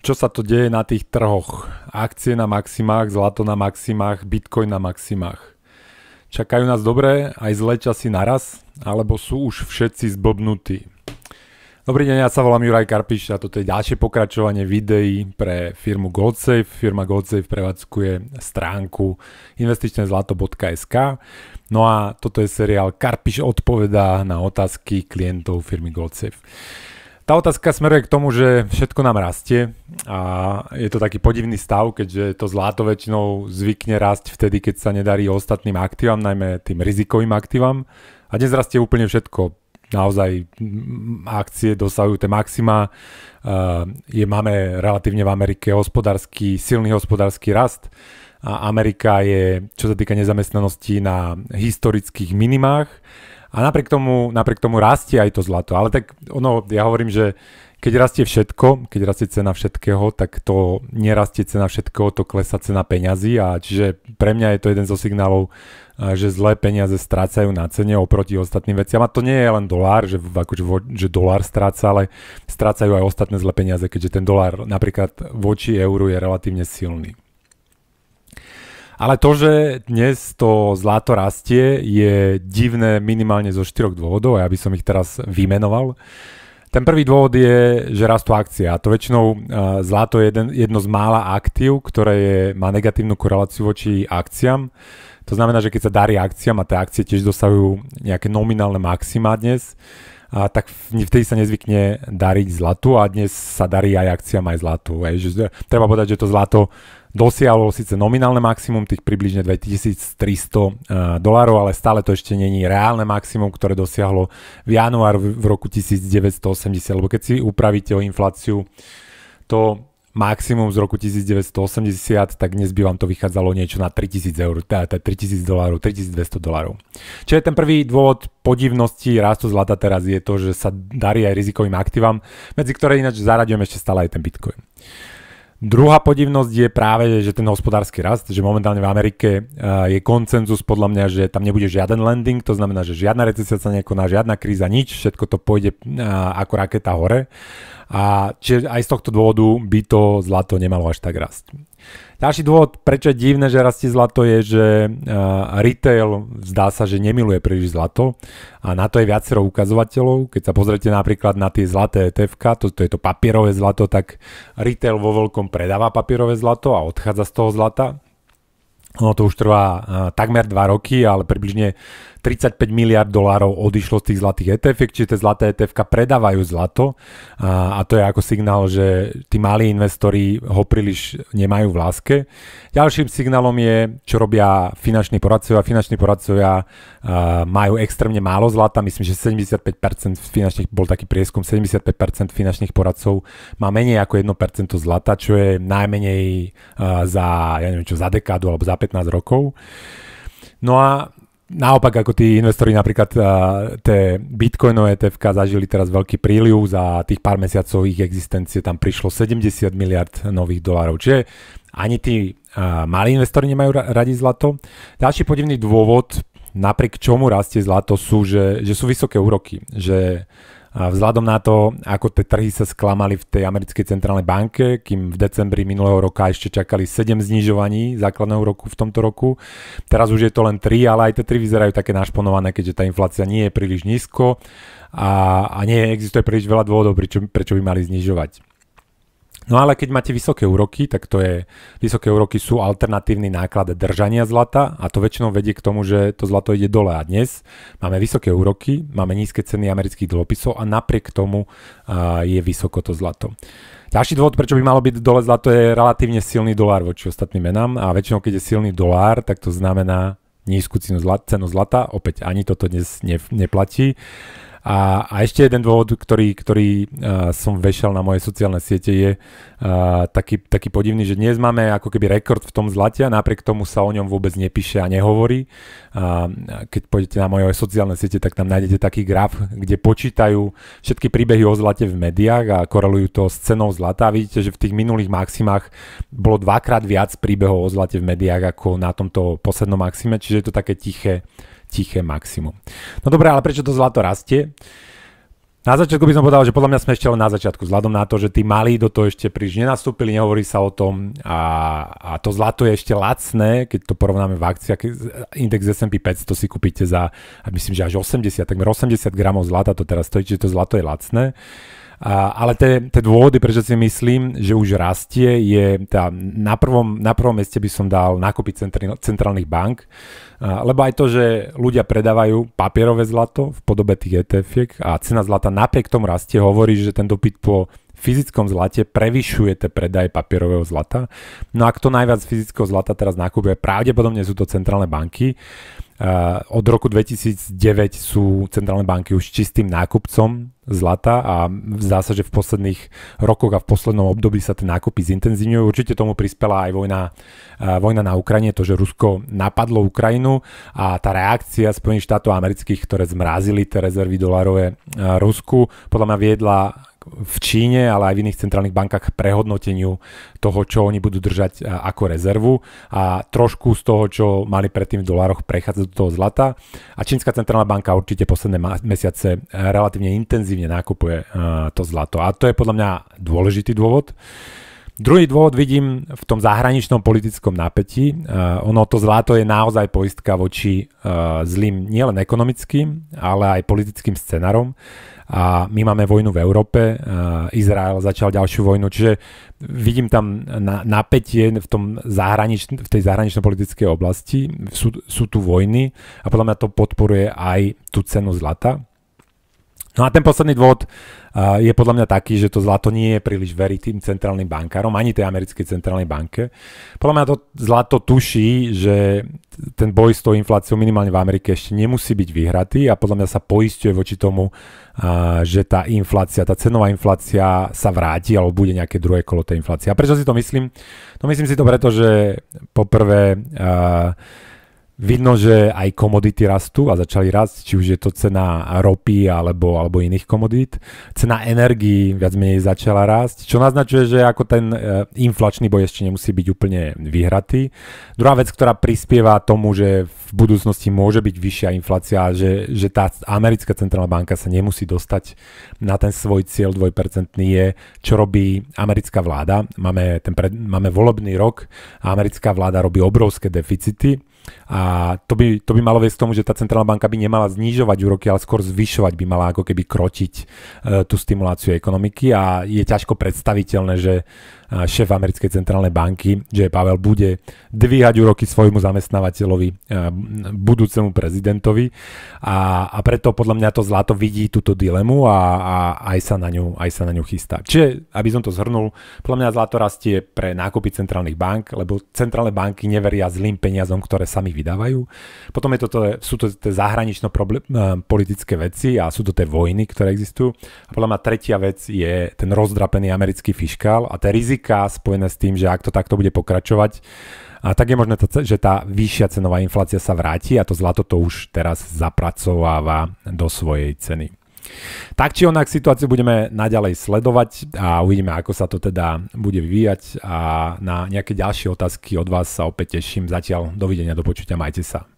čo sa to deje na tých trhoch. Akcie na maximách, zlato na maximách, bitcoin na maximách. Čakajú nás dobré aj zlé časy naraz, alebo sú už všetci zblbnutí? Dobrý deň, ja sa volám Juraj Karpiš a toto je ďalšie pokračovanie videí pre firmu Goldsafe. Firma Goldsafe prevádzkuje stránku investičnezlato.sk. No a toto je seriál Karpiš odpovedá na otázky klientov firmy Goldsafe. Tá otázka smeruje k tomu, že všetko nám rastie a je to taký podivný stav, keďže to zlato väčšinou zvykne rásť vtedy, keď sa nedarí ostatným aktívam, najmä tým rizikovým aktívam. A dnes rastie úplne všetko. Naozaj akcie dosahujú tie maxima. Máme relatívne v Amerike silný hospodársky rast. A Amerika je, čo sa týka nezamestnanosti, na historických minimách. A napriek tomu rastie aj to zlato. Ale tak ja hovorím, že keď rastie všetko, keď rastie cena všetkého, tak to nerastie cena všetkého, to klesá cena peňazí. A čiže pre mňa je to jeden zo signálov, že zlé peniaze strácajú na cene oproti ostatným veciam. A to nie je len dolár, že dolár stráca, ale strácajú aj ostatné zlé peniaze, keďže ten dolár napríklad voči euru je relatívne silný. Ale to, že dnes to zlato rastie, je divné minimálne zo 4 dôvodov a ja by som ich teraz vymenoval. Ten prvý dôvod je, že rastú akcie a to väčšinou zlato je jedno z mála aktív, ktoré má negatívnu koreláciu voči akciám. To znamená, že keď sa darí akciám a tie akcie tiež dosahujú nejaké nominálne maxima dnes, tak vtedy sa nezvykne dariť zlatu a dnes sa darí aj akciám aj zlatu. Treba povedať, že to zlato dosiahlo síce nominálne maximum tých približne $2300, ale stále to ešte není reálne maximum, ktoré dosiahlo v januári v roku 1980, lebo keď si upravíte o infláciu to maximum z roku 1980, tak dnes by vám to vychádzalo niečo na $3000, $3200. Čiže ten prvý dôvod podivnosti rastu zlata teraz je to, že sa darí aj rizikovým aktívam, medzi ktoré ináč zaraďujem ešte stále aj ten Bitcoin. Druhá podivnosť je práve, že ten hospodársky rast, že momentálne v Amerike je konsenzus podľa mňa, že tam nebude žiaden landing, to znamená, že žiadna recesia sa nekoná, žiadna kríza, nič, všetko to pôjde ako raketa hore. A čiže aj z tohto dôvodu by to zlato nemalo až tak rásť. Ďalší dôvod, prečo je divné, že rastie zlato, je, že retail zdá sa, že nemiluje príliš zlato a na to je viacero ukazovateľov. Keď sa pozriete napríklad na tie zlaté ETF, to je to papierové zlato, tak retail vo veľkom predáva papierové zlato a odchádza z toho zlata. Ono to už trvá takmer 2 roky, ale približne $35 miliard odišlo z tých zlatých ETF, čiže tie zlaté ETF predávajú zlato a to je ako signál, že tí malí investori ho príliš nemajú v láske. Ďalším signálom je, čo robia finanční poradcovia. Finanční poradcovia majú extrémne málo zlata, myslím, že 75% finančných, bol taký prieskum, 75% finančných poradcov má menej ako 1% zlata, čo je najmenej za dekádu alebo za 15 rokov. No a naopak, ako tí investori napríklad tie bitcoinové ETF zažili teraz veľký príliv, za tých pár mesiacov ich existencie tam prišlo $70 miliard nových dolárov. Čiže ani tí malí investori nemajú radi zlato. Ďalší podivný dôvod, napriek čomu rastie zlato, sú, že sú vysoké úroky. Že vzhľadom na to, ako tie trhy sa sklamali v tej americkej centrálnej banke, kým v decembri minulého roka ešte čakali 7 znižovaní základného úroku v tomto roku. Teraz už je to len 3, ale aj tie 3 vyzerajú také našponované, keďže tá inflácia nie je príliš nízko a nie existuje príliš veľa dôvodov, prečo by mali znižovať. No ale keď máte vysoké úroky, tak vysoké úroky sú alternatívny náklad držania zlata a to väčšinou vedie k tomu, že to zlato ide dole. A dnes máme vysoké úroky, máme nízke ceny amerických dlhopisov a napriek tomu je vysoko to zlato. Ďalší dôvod, prečo by malo byť dole zlato, je relatívne silný dolár voči ostatným menám a väčšinou keď je silný dolár, tak to znamená nízku cenu zlata. Opäť ani toto dnes neplatí. A ešte jeden dôvod, ktorý som vešal na moje sociálne siete, je taký podivný, že dnes máme ako keby rekord v tom zlate a napriek tomu sa o ňom vôbec nepíše a nehovorí. Keď pôjdete na moje sociálne siete, tak tam nájdete taký graf, kde počítajú všetky príbehy o zlate v médiách a korelujú to s cenou zlata. A vidíte, že v tých minulých maximách bolo 2-krát viac príbehov o zlate v médiách ako na tomto poslednom maxime, čiže je to také tiché maximum. No dobré, ale prečo to zlato rastie? Na začiatku by som povedal, že podľa mňa sme ešte len na začiatku, vzhľadom na to, že tí malí do toho ešte príliš nenastúpili, nehovorí sa o tom a to zlato je ešte lacné, keď to porovnáme v akciách. Index S&P 500 si kúpite za, myslím, že až takmer 80 gramov zlata to teraz stojí, čiže to zlato je lacné. Ale tie dôvody, prečo si myslím, že už rastie, je na prvom mieste by som dal nákupy centrálnych bank, lebo aj to, že ľudia predávajú papierové zlato v podobe tých ETF-iek a cena zlata napriek tomu rastie, hovorí, že ten dopyt po fyzickom zlate prevyšuje tie predaje papierového zlata. No a kto najviac fyzického zlata teraz nakupuje, pravdepodobne sú to centrálne banky. Od roku 2009 sú centrálne banky už čistým nákupcom zlata a zdá sa, že v posledných rokoch a v poslednom období sa tie nákupy zintenzívňujú. Určite tomu prispela aj vojna na Ukrajine, to, že Rusko napadlo Ukrajinu a tá reakcia Spojených štátov amerických, ktoré zmrazili tie rezervy dolárové Rusku, podľa mňa viedla v Číne, ale aj v iných centrálnych bankách prehodnoteniu toho, čo oni budú držať ako rezervu a trošku z toho, čo mali predtým v dolároch, prechádza do toho zlata. A čínska centrálna banka určite posledné mesiace relatívne intenzívne nákupuje to zlato. A to je podľa mňa dôležitý dôvod. Druhý dôvod vidím v tom zahraničnom politickom napätí. Ono to zlato je naozaj poistka voči zlým nielen ekonomickým, ale aj politickým scenárom. A my máme vojnu v Európe, Izrael začal ďalšiu vojnu, čiže vidím tam napätie v tej zahranično-politickej oblasti, sú tu vojny a podľa mňa to podporuje aj tú cenu zlata. No a ten posledný dôvod je podľa mňa taký, že to zlato nie je príliš veriť tým centrálnym bankárom, ani tej americkej centrálnej banke. Podľa mňa to zlato tuší, že ten boj s tou infláciou minimálne v Amerike ešte nemusí byť vyhratý a podľa mňa sa poisťuje voči tomu, že tá inflácia, tá cenová inflácia sa vráti alebo bude nejaké druhé kolo tej inflácie. A prečo si to myslím? No myslím si to preto, že poprvé vidno, že aj komodity rastú a začali rásť, či už je to cena ropy alebo iných komodít. Cena energií viac menej začala rásť, čo naznačuje, že ako ten inflačný boj ešte nemusí byť úplne vyhratý. Druhá vec, ktorá prispieva tomu, že v budúcnosti môže byť vyššia inflácia, že tá americká centrálna banka sa nemusí dostať na ten svoj cieľ 2%, je, čo robí americká vláda. Máme volebný rok a americká vláda robí obrovské deficity. A to by malo viesť k tomu, že tá centrálna banka by nemala znižovať úroky, ale skôr zvyšovať, by mala ako keby krotiť tú stimuláciu ekonomiky a je ťažko predstaviteľné, že šéf americkej centrálnej banky, J. Powell, bude dvíhať úroky svojmu zamestnávateľovi, budúcemu prezidentovi a preto podľa mňa to zlato vidí túto dilemu a aj sa na ňu chystá. Čiže, aby som to zhrnul, podľa mňa zlato rastie pre nákupy centrálnych bank, lebo centrálne banky neveria zlým peniazom, ktoré sami vydávajú. Potom sú to tie zahranično-politické veci a sú to tie vojny, ktoré existujú. A podľa mňa tretia vec je ten rozdrapený americký fiškál a tie rizika spojené s tým, že ak to takto bude pokračovať, tak je možné, že tá vyššia cenová inflácia sa vráti a to zlato to už teraz zapracováva do svojej ceny. Tak či onak situáciu budeme naďalej sledovať a uvidíme, ako sa to teda bude vyvíjať a na nejaké ďalšie otázky od vás sa opäť teším. Zatiaľ dovidenia, do počutia, majte sa.